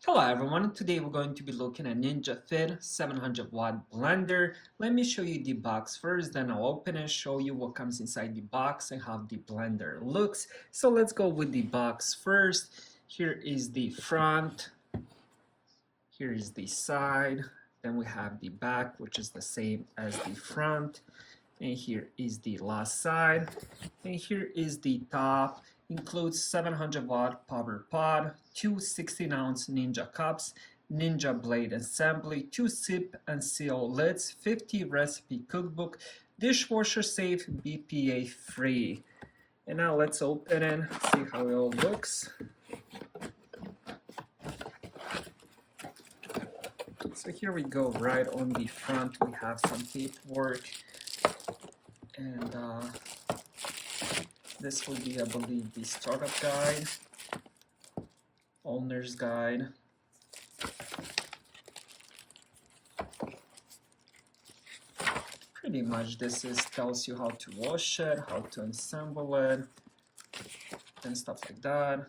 Hello everyone, today we're going to be looking at Ninja Fit 700 watt blender. Let me show you the box first, then I'll open it, show you what comes inside the box and how the blender looks. So let's go with the box first. Here is the front, here is the side, then we have the back, which is the same as the front, and here is the last side, and here is the top. Includes 700 watt power pod, two 16-ounce Ninja cups, Ninja blade assembly, two sip and seal lids, 50 recipe cookbook, dishwasher safe, BPA free. And now let's open it, see how it all looks. So here we go, right on the front we have some paperwork, and this will be, I believe, the startup guide, owner's guide. Pretty much this tells you how to wash it, how to assemble it, and stuff like that,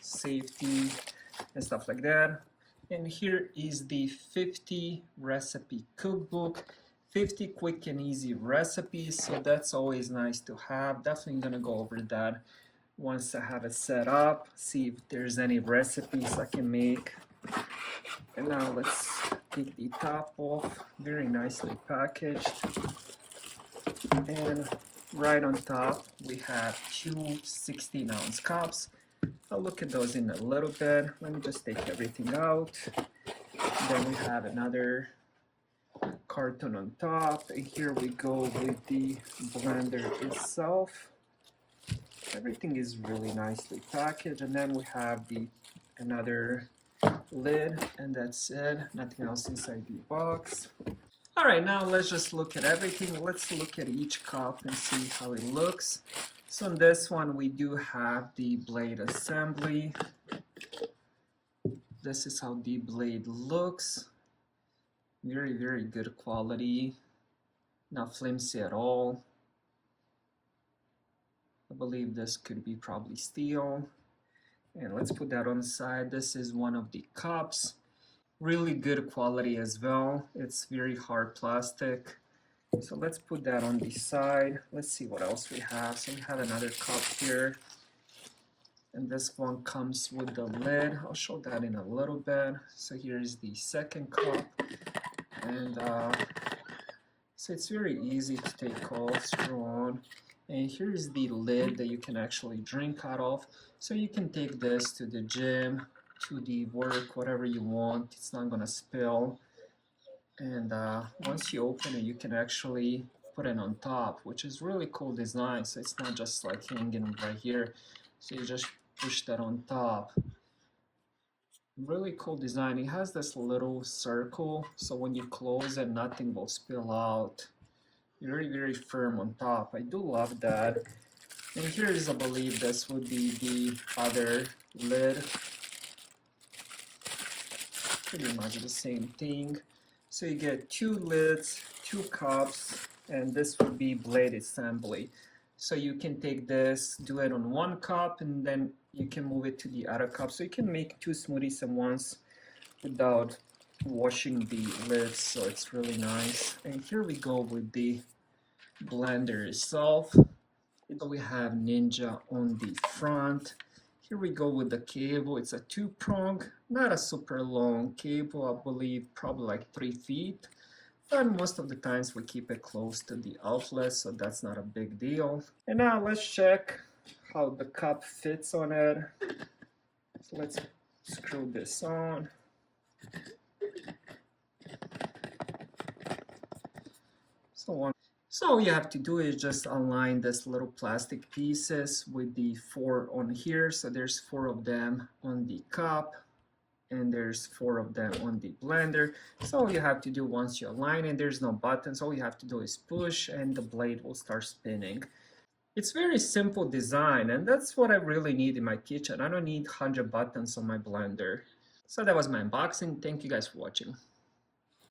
safety and stuff like that. And here is the 50 recipe cookbook. 50 quick and easy recipes, so that's always nice to have. Definitely gonna go over that once I have it set up, see if there's any recipes I can make. And now let's take the top off, very nicely packaged. And right on top we have two 16-ounce cups. I'll look at those in a little bit. Let me just take everything out. Then we have another carton on top, and here we go with the blender itself. Everything is really nicely packaged, and then we have another lid, and that's it. Nothing else inside the box. All right, now let's just look at everything. Let's look at each cup and see how it looks. So in this one we do have the blade assembly. This is how the blade looks. Very good quality, not flimsy at all. I believe this could be probably steel. And let's put that on the side. This is one of the cups, really good quality as well. It's very hard plastic, so let's put that on the side. Let's see what else we have. So we have another cup here, and this one comes with the lid. I'll show that in a little bit. So here's the second cup. And so it's very easy to take off, screw on, and here's the lid that you can actually drink out of. So you can take this to the gym, to the work, whatever you want. It's not gonna spill. And once you open it, you can actually put it on top, which is really cool design. So it's not just like hanging right here. So you just push that on top. Really cool design. It has this little circle, so when you close it, nothing will spill out. Very firm on top. I do love that. And here is, I believe this would be the other lid. Pretty much the same thing. So you get two lids, two cups, and this would be blade assembly. So you can take this, do it on one cup, and then you can move it to the other cup. So you can make two smoothies at once without washing the lids, so it's really nice. And here we go with the blender itself. We have Ninja on the front. Here we go with the cable. It's a two-prong, not a super long cable, I believe probably like 3 feet. And most of the times we keep it close to the outlet, so that's not a big deal. And now let's check how the cup fits on it. So let's screw this on. So all you have to do is just align this little plastic pieces with the 4 on here. So there's 4 of them on the cup, and there's 4 of them on the blender. So all you have to do once you align it, there's no buttons, all you have to do is push and the blade will start spinning. It's very simple design, and that's what I really need in my kitchen. I don't need 100 buttons on my blender. So that was my unboxing. Thank you guys for watching.